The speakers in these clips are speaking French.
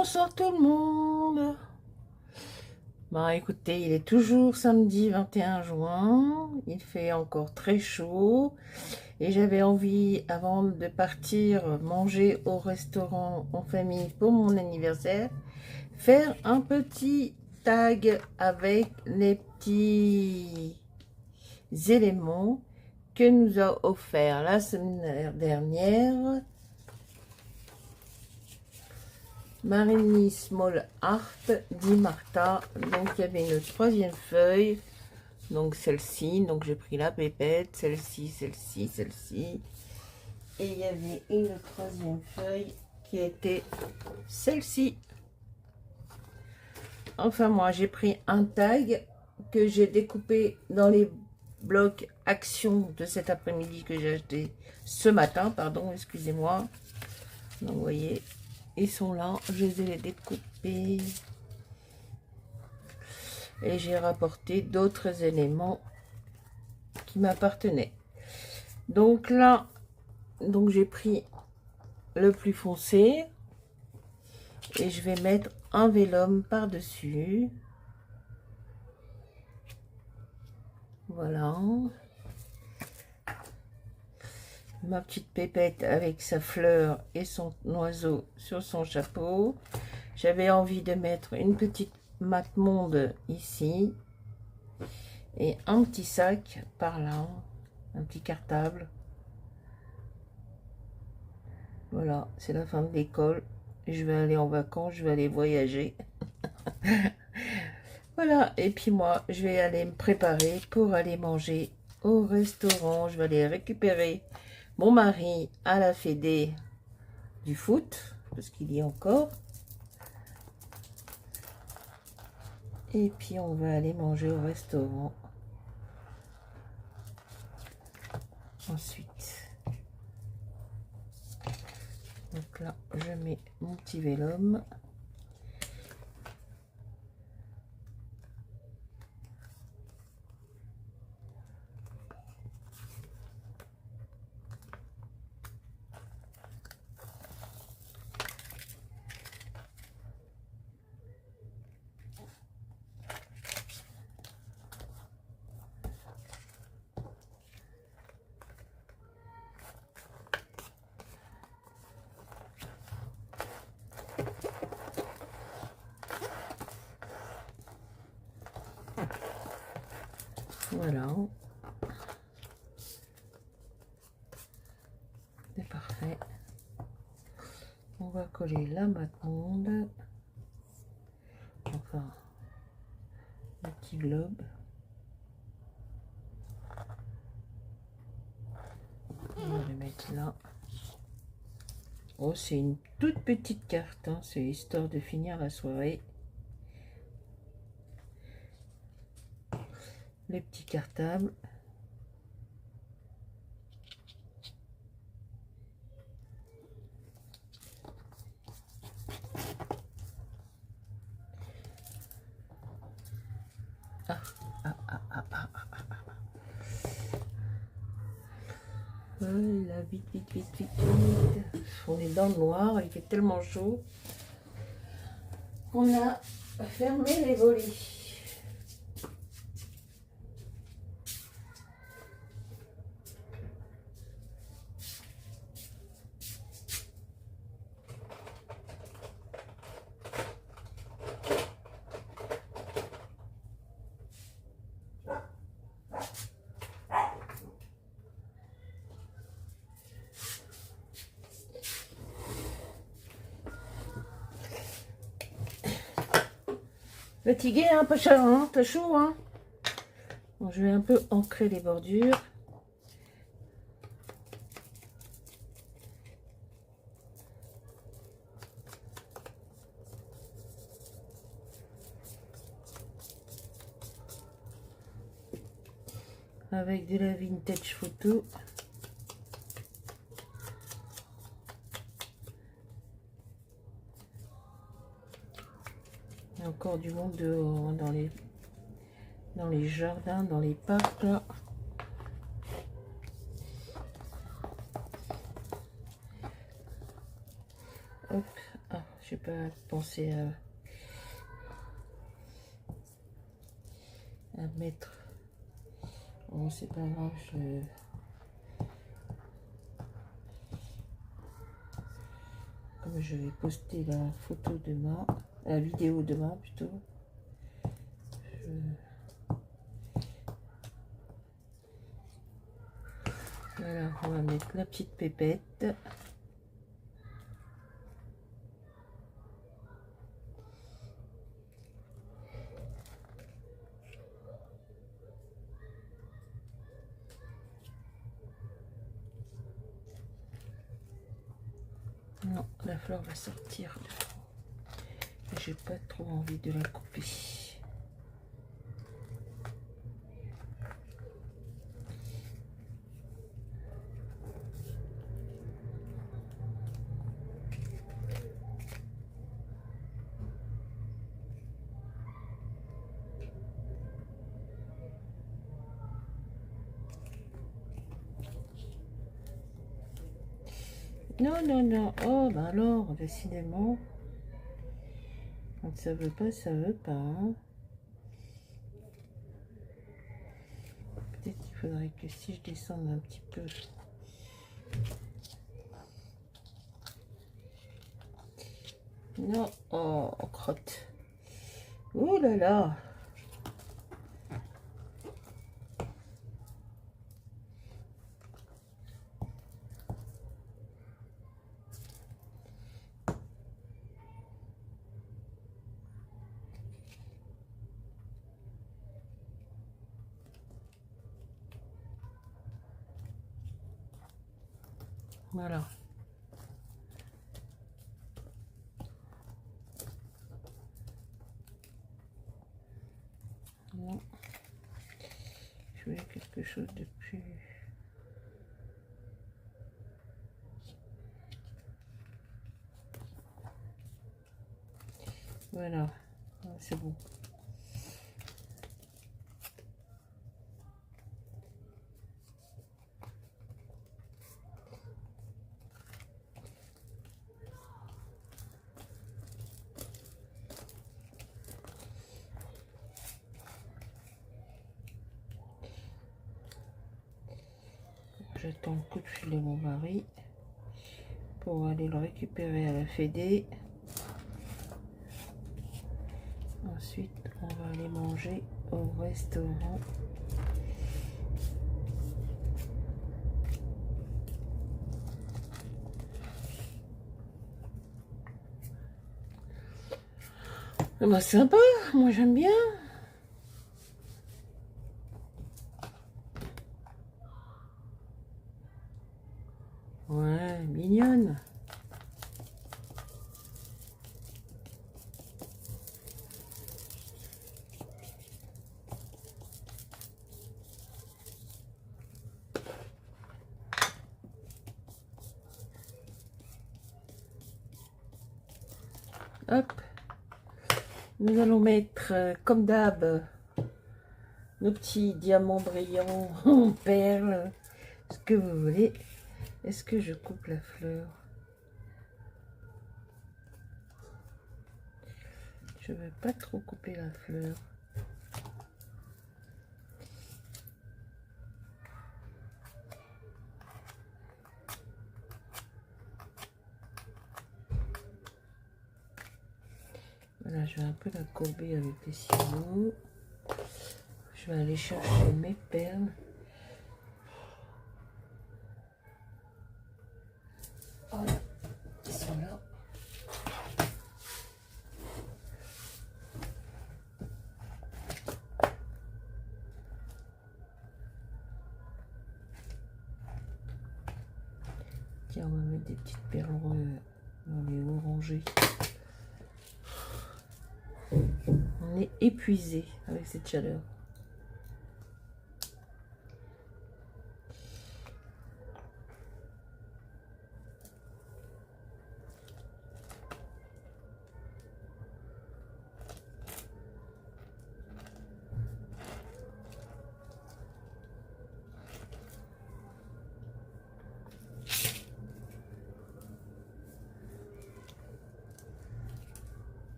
Bonsoir tout le monde. Bah écoutez, il est toujours samedi 21 juin. Il fait encore très chaud. Et j'avais envie, avant de partir manger au restaurant en famille pour mon anniversaire, faire un petit tag avec les petits éléments que nous a offert la semaine dernière Marini Small Art dit Martha. Donc il y avait une troisième feuille, donc celle-ci, donc j'ai pris la pépette, celle-ci, celle-ci, celle-ci, et il y avait une troisième feuille qui était celle-ci. Enfin moi j'ai pris un tag que j'ai découpé dans les blocs action de cet après-midi que j'ai acheté ce matin, pardon, excusez-moi. Donc vous voyez, ils sont là, je les ai découpés et j'ai rapporté d'autres éléments qui m'appartenaient. Donc là, donc j'ai pris le plus foncé et je vais mettre un vélum par dessus. Voilà, ma petite pépette avec sa fleur et son oiseau sur son chapeau. J'avais envie de mettre une petite mate monde ici et un petit sac par là, un petit cartable. Voilà, c'est la fin de l'école, je vais aller en vacances, je vais aller voyager. Voilà, et puis moi je vais aller me préparer pour aller manger au restaurant. Je vais aller récupérer mon mari à la fédé du foot, parce qu'il y est encore. Et puis on va aller manger au restaurant ensuite. Donc là je mets mon petit vélum. Voilà, c'est parfait. On va coller la mate monde, enfin le petit globe. On va le mettre là. Oh, c'est une toute petite carte, hein. C'est histoire de finir la soirée. Les petits cartables. Voilà, vite, vite, vite, vite, vite. On est dans le noir, il fait tellement chaud qu'on a fermé les volets. Fatigué, un peu chaud, hein, t'as chaud, hein. Bon, je vais un peu ancrer les bordures. Avec de la vintage photo. Il y a encore du monde dehors, dans les jardins, dans les parcs là. Hop, ah, J'ai pas pensé à mettre. Bon, c'est pas grave, comme je vais poster la photo demain, la vidéo demain plutôt. Voilà, on va mettre la petite pépette. Non, la fleur va sortir. J'ai pas trop envie de la couper. Non, non, non. Oh, bah alors, décidément. Quand ça veut pas, ça veut pas. Hein. Peut-être qu'il faudrait que si je descende un petit peu. Non. Oh, crotte. Oh là là. Voilà. Non. Je voulais quelque chose de plus... Voilà. C'est bon. J'attends le coup de fil de mon mari pour aller le récupérer à la Fédé. Ensuite, on va aller manger au restaurant. Ah bah sympa, moi j'aime bien. Ouais, mignonne. Hop. Nous allons mettre, comme d'hab, nos petits diamants brillants en perles, ce que vous voulez. Est-ce que je coupe la fleur? Je ne vais pas trop couper la fleur. Voilà, je vais un peu la courber avec les ciseaux. Je vais aller chercher mes perles. Voilà, ils sont là. Tiens, on va mettre des petites perles dans les orangés. On est épuisé avec cette chaleur.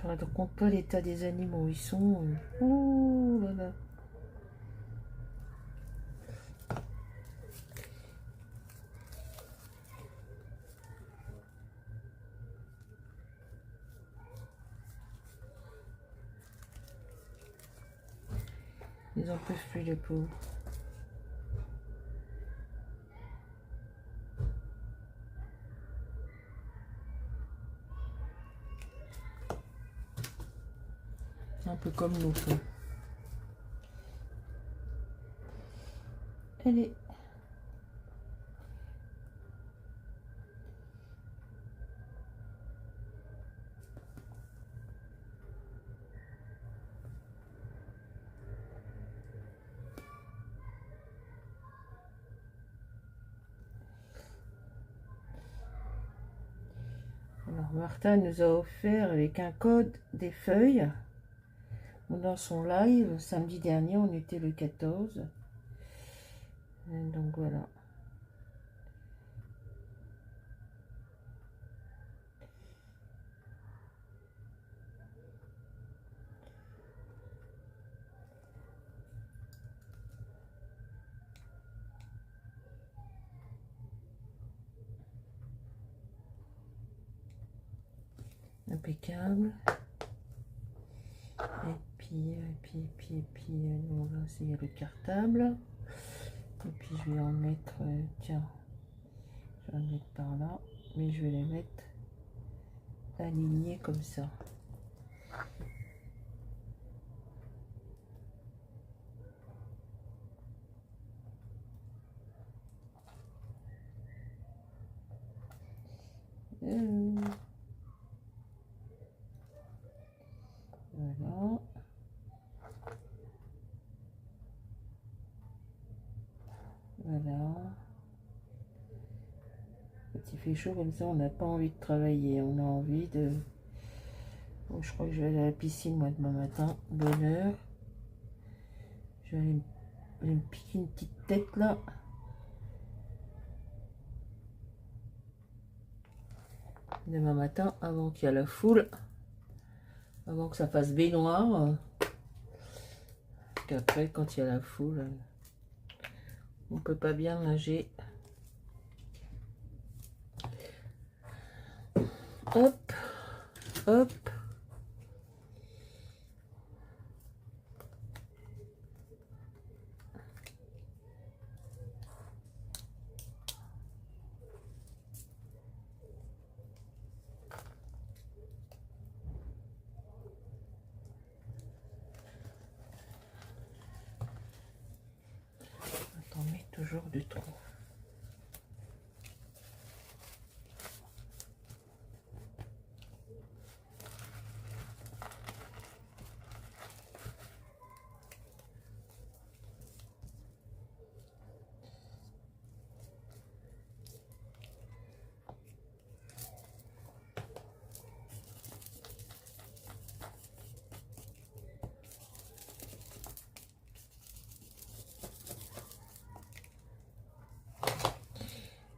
Je ne raconte pas l'état des animaux. Ils sont... Oh là là. Ils en peuvent plus, les pauvres. Un peu comme nous, quoi. Allez. Alors, Martha nous a offert avec un code des feuilles. Dans son live, samedi dernier, on était le 14. Donc voilà. Impeccable. Et puis, bon, là, c'est le cartable. Et puis, je vais en mettre, tiens, je vais en mettre par là, mais je vais les mettre alignés comme ça. Voilà. Voilà. Quand il fait chaud comme ça, on n'a pas envie de travailler. On a envie de... Bon, je crois que je vais aller à la piscine, moi, demain matin. Bonne heure. Je vais aller me piquer une petite tête, là. Demain matin, avant qu'il y ait la foule. Avant que ça fasse baignoire. Parce qu'après, quand il y a la foule, on peut pas bien nager. Hop, hop. T'en mets toujours du trop.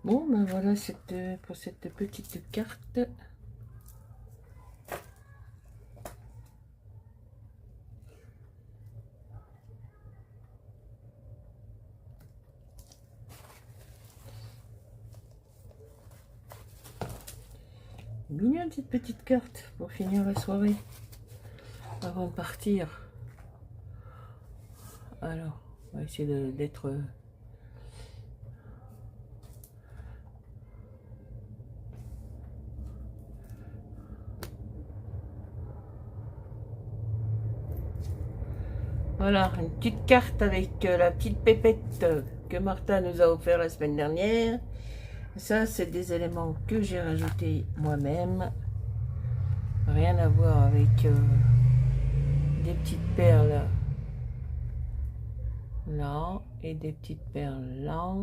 Bon, ben voilà pour cette petite carte. Mignonne cette petite carte pour finir la soirée avant de partir. Alors, on va essayer d'être... Voilà, une petite carte avec la petite pépette que Martha nous a offert la semaine dernière. Ça, c'est des éléments que j'ai rajoutés moi-même. Rien à voir avec des petites perles là et des petites perles là.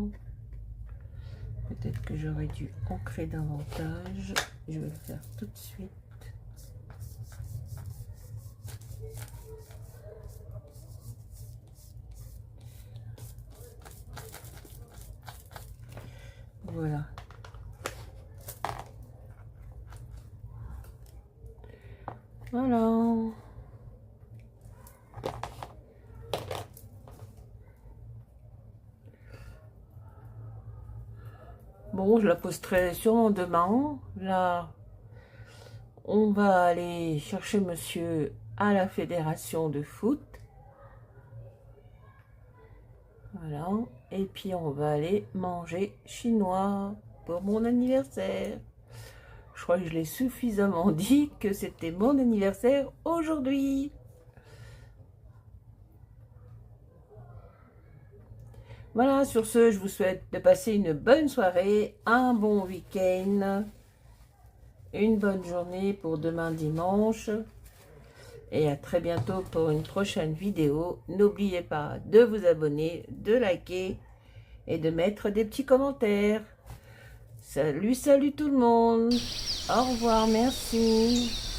Peut-être que j'aurais dû ancrer davantage. Je vais le faire tout de suite. Voilà. Voilà. Bon, je la posterai sûrement demain. Là, on va aller chercher monsieur à la fédération de foot. Voilà. Et puis, on va aller manger chinois pour mon anniversaire. Je crois que je l'ai suffisamment dit que c'était mon anniversaire aujourd'hui. Voilà, sur ce, je vous souhaite de passer une bonne soirée, un bon week-end, une bonne journée pour demain dimanche. Et à très bientôt pour une prochaine vidéo. N'oubliez pas de vous abonner, de liker et de mettre des petits commentaires. Salut, salut tout le monde. Au revoir, merci.